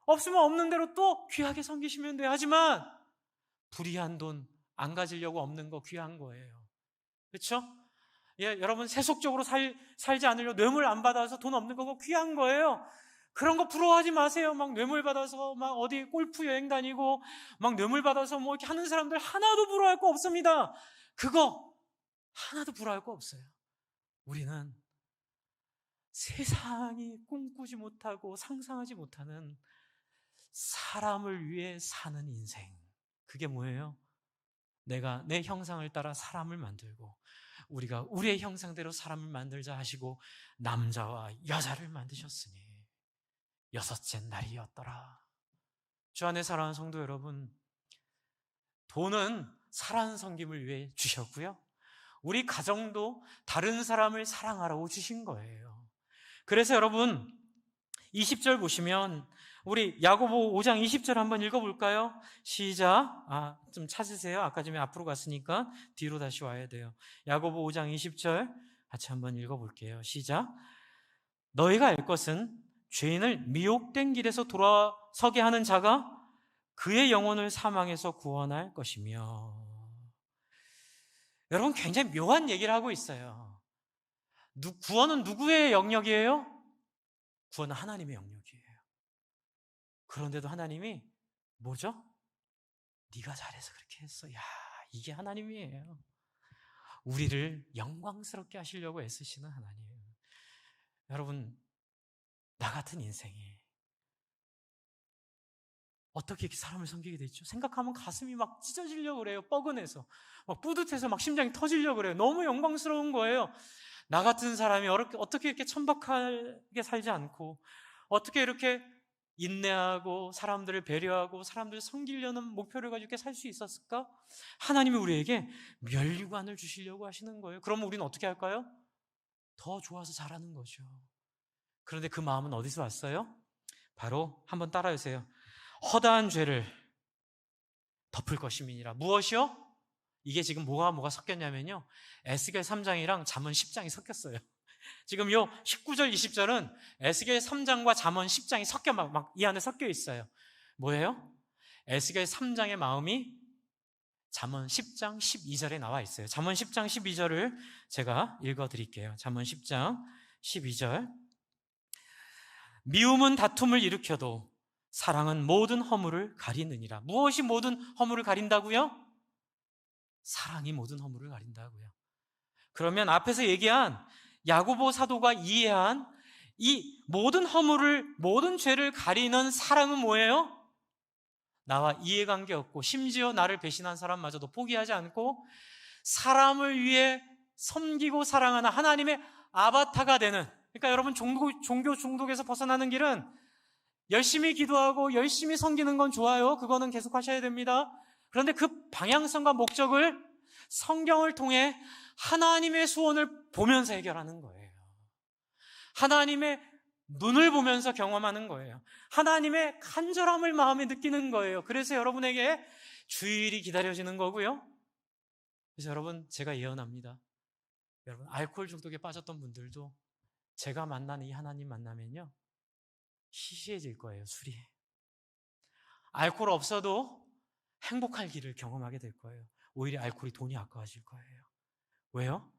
없으면 없는 대로 또 귀하게 섬기시면 돼요. 하지만 불의한 돈 안 가지려고 없는 거 귀한 거예요. 그렇죠? 예, 여러분 세속적으로 살지 않으려고 뇌물 안 받아서 돈 없는 거고 귀한 거예요. 그런 거 부러워하지 마세요. 막 뇌물 받아서 막 어디 골프 여행 다니고 막 뇌물 받아서 뭐 이렇게 하는 사람들 하나도 부러워할 거 없습니다. 그거 하나도 부러워할 거 없어요. 우리는 세상이 꿈꾸지 못하고 상상하지 못하는 사람을 위해 사는 인생. 그게 뭐예요? 내가 내 형상을 따라 사람을 만들고 우리가 우리의 형상대로 사람을 만들자 하시고 남자와 여자를 만드셨으니 여섯째 날이었더라. 주 안에 사랑하는 성도 여러분, 돈은 살아난 섬김을 위해 주셨고요. 우리 가정도 다른 사람을 사랑하라고 주신 거예요. 그래서 여러분 20절 보시면 우리 야고보 5장 20절 한번 읽어볼까요? 시작. 좀 찾으세요. 아까 전에 앞으로 갔으니까 뒤로 다시 와야 돼요. 야고보 5장 20절 같이 한번 읽어볼게요. 시작. 너희가 알 것은 죄인을 미혹된 길에서 돌아서게 하는 자가 그의 영혼을 사망에서 구원할 것이며. 여러분 굉장히 묘한 얘기를 하고 있어요. 구원은 누구의 영역이에요? 구원은 하나님의 영역이에요. 그런데도 하나님이 뭐죠? 네가 잘해서 그렇게 했어. 야, 이게 하나님이에요. 우리를 영광스럽게 하시려고 애쓰시는 하나님. 여러분, 나 같은 인생이 어떻게 이렇게 사람을 섬기게 됐죠? 생각하면 가슴이 막 찢어지려고 그래요. 뻐근해서. 막 뿌듯해서 막 심장이 터지려고 그래요. 너무 영광스러운 거예요. 나 같은 사람이 어떻게 이렇게 천박하게 살지 않고 어떻게 이렇게 인내하고 사람들을 배려하고 사람들을 섬기려는 목표를 가지고 이렇게 살 수 있었을까? 하나님이 우리에게 면류관을 주시려고 하시는 거예요. 그러면 우리는 어떻게 할까요? 더 좋아서 잘하는 거죠. 그런데 그 마음은 어디서 왔어요? 바로 한번 따라해주세요. 허다한 죄를 덮을 것임이니라. 무엇이요? 이게 지금 뭐가 섞였냐면요, 에스겔 3장이랑 잠언 10장이 섞였어요. 지금 요 19절 20절은 에스겔 3장과 잠언 10장이 섞여 막 이 안에 섞여 있어요. 뭐예요? 에스겔 3장의 마음이 잠언 10장 12절에 나와 있어요. 잠언 10장 12절을 제가 읽어 드릴게요. 잠언 10장 12절. 미움은 다툼을 일으켜도 사랑은 모든 허물을 가리느니라. 무엇이 모든 허물을 가린다고요? 사랑이 모든 허물을 가린다고요. 그러면 앞에서 얘기한 야고보 사도가 이해한 이 모든 허물을, 모든 죄를 가리는 사랑은 뭐예요? 나와 이해관계 없고 심지어 나를 배신한 사람마저도 포기하지 않고 사람을 위해 섬기고 사랑하는 하나님의 아바타가 되는, 그러니까 여러분 종교 중독에서 벗어나는 길은 열심히 기도하고 열심히 섬기는 건 좋아요. 그거는 계속 하셔야 됩니다. 그런데 그 방향성과 목적을 성경을 통해 하나님의 소원을 보면서 해결하는 거예요. 하나님의 눈을 보면서 경험하는 거예요. 하나님의 간절함을 마음에 느끼는 거예요. 그래서 여러분에게 주일이 기다려지는 거고요. 그래서 여러분, 제가 예언합니다. 여러분, 알코올 중독에 빠졌던 분들도 제가 만나는 이 하나님 만나면요, 시시해질 거예요. 술이. 알코올 없어도 행복할 길을 경험하게 될 거예요. 오히려 알코올이 돈이 아까워질 거예요. 왜요?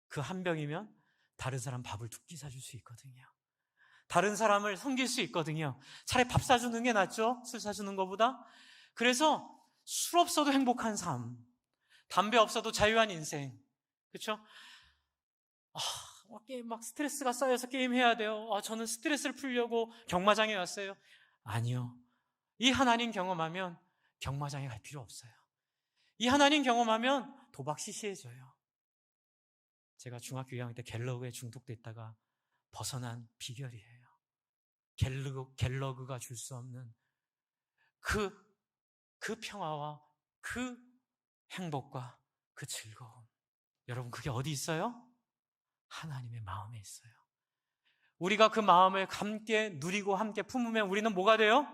그 한 병이면 다른 사람 밥을 2끼 사줄 수 있거든요. 다른 사람을 섬길 수 있거든요. 차라리 밥 사주는 게 낫죠? 술 사주는 것보다. 그래서 술 없어도 행복한 삶, 담배 없어도 자유한 인생. 그렇죠? 게임 막 스트레스가 쌓여서 게임해야 돼요. 저는 스트레스를 풀려고 경마장에 왔어요. 아니요. 이 하나님 경험하면 경마장에 갈 필요 없어요. 이 하나님 경험하면 도박 시시해져요. 제가 중학교 2학년 때 갤러그에 중독돼 있다가 벗어난 비결이에요. 갤러그가 줄 수 없는 그 평화와 그 행복과 그 즐거움. 여러분, 그게 어디 있어요? 하나님의 마음에 있어요. 우리가 그 마음을 함께 누리고 함께 품으면 우리는 뭐가 돼요?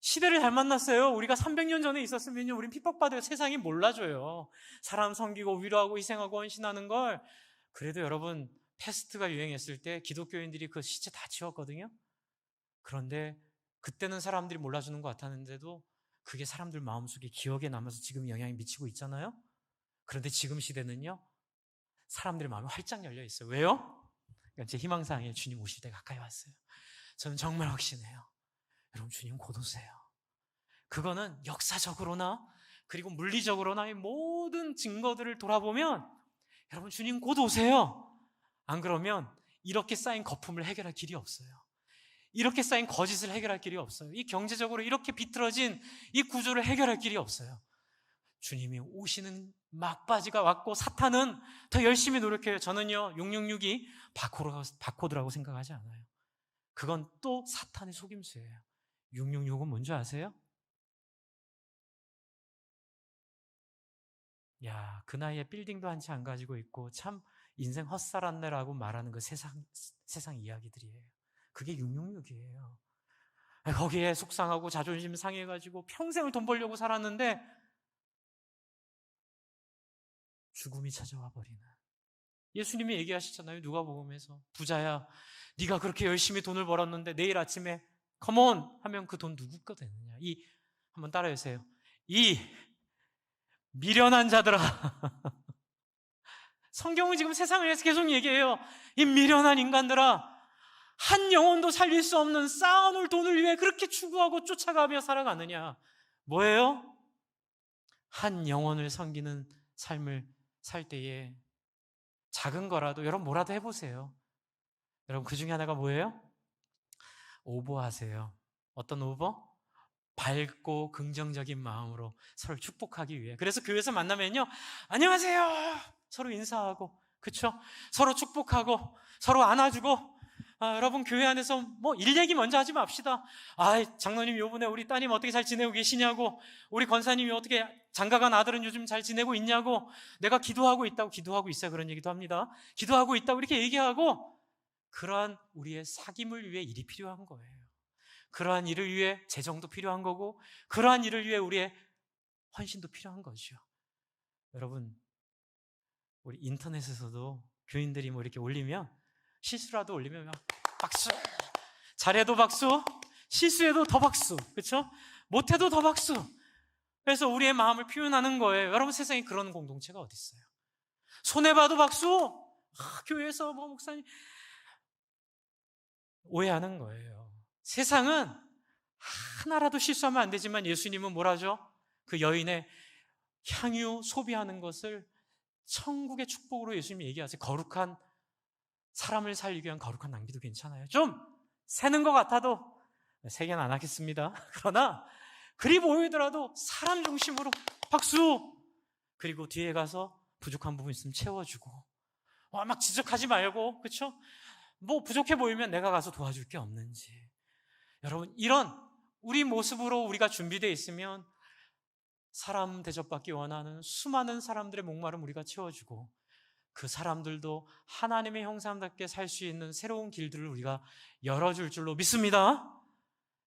시대를 잘 만났어요. 우리가 300년 전에 있었으면요, 우린 핍박받아요. 세상이 몰라줘요. 사람 섬기고 위로하고 희생하고 헌신하는 걸. 그래도 여러분, 패스트가 유행했을 때 기독교인들이 그 시체 다 치웠거든요. 그런데 그때는 사람들이 몰라주는 것 같았는데도 그게 사람들 마음속에 기억에 남아서 지금 영향이 미치고 있잖아요. 그런데 지금 시대는요, 사람들의 마음이 활짝 열려 있어요. 왜요? 제 희망사항에 주님 오실 때 가까이 왔어요. 저는 정말 확신해요. 여러분, 주님 곧 오세요. 그거는 역사적으로나 그리고 물리적으로나 이 모든 증거들을 돌아보면 여러분, 주님 곧 오세요. 안 그러면 이렇게 쌓인 거품을 해결할 길이 없어요. 이렇게 쌓인 거짓을 해결할 길이 없어요. 이 경제적으로 이렇게 비틀어진 이 구조를 해결할 길이 없어요. 주님이 오시는 막바지가 왔고 사탄은 더 열심히 노력해요. 저는요, 666이 바코드라고 생각하지 않아요. 그건 또 사탄의 속임수예요. 666은 뭔지 아세요? 야, 그 나이에 빌딩도 한 채 안 가지고 있고 참 인생 헛살았네라고 말하는 그 세상 이야기들이에요. 그게 666이에요. 거기에 속상하고 자존심 상해가지고 평생을 돈 벌려고 살았는데 죽음이 찾아와 버리는. 예수님이 얘기하시잖아요. 누가복음에서 부자야, 네가 그렇게 열심히 돈을 벌었는데 내일 아침에 컴온 하면 그 돈 누구 거 되느냐. 한번 따라해주세요. 이 미련한 자들아. 성경은 지금 세상을 위해서 계속 얘기해요. 이 미련한 인간들아, 한 영혼도 살릴 수 없는 쌓아놓을 돈을 위해 그렇게 추구하고 쫓아가며 살아가느냐. 뭐예요? 한 영혼을 섬기는 삶을 살 때에 작은 거라도 여러분 뭐라도 해보세요. 여러분, 그 중에 하나가 뭐예요? 오버하세요. 어떤 오버? 밝고 긍정적인 마음으로 서로 축복하기 위해. 그래서 교회에서 만나면요, 안녕하세요 서로 인사하고, 그쵸? 서로 축복하고 서로 안아주고. 여러분, 교회 안에서 뭐 일 얘기 먼저 하지 맙시다. 장로님 요번에 우리 따님 어떻게 잘 지내고 계시냐고, 우리 권사님이 어떻게 장가간 아들은 요즘 잘 지내고 있냐고, 내가 기도하고 있다고. 기도하고 있어요. 그런 얘기도 합니다. 기도하고 있다고 이렇게 얘기하고. 그러한 우리의 사귐을 위해 일이 필요한 거예요. 그러한 일을 위해 재정도 필요한 거고, 그러한 일을 위해 우리의 헌신도 필요한 거죠. 여러분, 우리 인터넷에서도 교인들이 뭐 이렇게 올리면, 실수라도 올리면 막 박수, 잘해도 박수, 실수해도 더 박수, 그렇죠? 못해도 더 박수. 그래서 우리의 마음을 표현하는 거예요. 여러분, 세상에 그런 공동체가 어디 있어요? 손해봐도 박수. 교회에서 뭐 목사님 오해하는 거예요. 세상은 하나라도 실수하면 안 되지만 예수님은 뭐라죠? 그 여인의 향유 소비하는 것을 천국의 축복으로 예수님이 얘기하세요. 거룩한 사람을 살리기 위한 거룩한 낭비도 괜찮아요. 좀 새는 것 같아도 세게는 안 하겠습니다. 그러나 그리 보이더라도 사람 중심으로 박수. 그리고 뒤에 가서 부족한 부분 있으면 채워주고. 막 지적하지 말고, 그렇죠? 뭐 부족해 보이면 내가 가서 도와줄 게 없는지. 여러분, 이런 우리 모습으로 우리가 준비되어 있으면 사람 대접받기 원하는 수많은 사람들의 목마름 우리가 채워주고, 그 사람들도 하나님의 형상답게 살 수 있는 새로운 길들을 우리가 열어줄 줄로 믿습니다.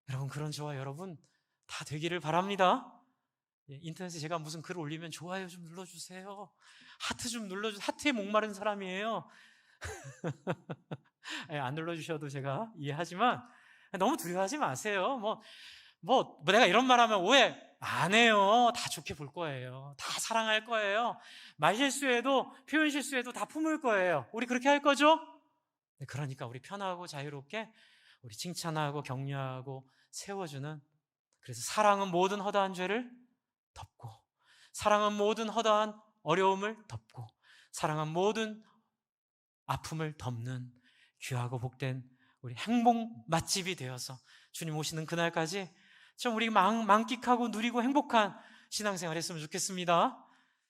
여러분, 그런 저와 여러분 다 되기를 바랍니다. 인터넷에 제가 무슨 글 올리면 좋아요 좀 눌러주세요. 하트 좀 눌러주세요. 하트에 목마른 사람이에요. 안 눌러주셔도 제가 이해하지만 너무 두려워하지 마세요. 내가 이런 말하면 오해 안 해요. 다 좋게 볼 거예요. 다 사랑할 거예요. 말 실수해도 표현 실수해도 다 품을 거예요. 우리 그렇게 할 거죠? 그러니까 우리 편하고 자유롭게 우리 칭찬하고 격려하고 세워주는, 그래서 사랑은 모든 허다한 죄를 덮고, 사랑은 모든 허다한 어려움을 덮고, 사랑은 모든 아픔을 덮는 귀하고 복된 우리 행복 맛집이 되어서 주님 오시는 그날까지 좀 우리 만끽하고 누리고 행복한 신앙생활 했으면 좋겠습니다.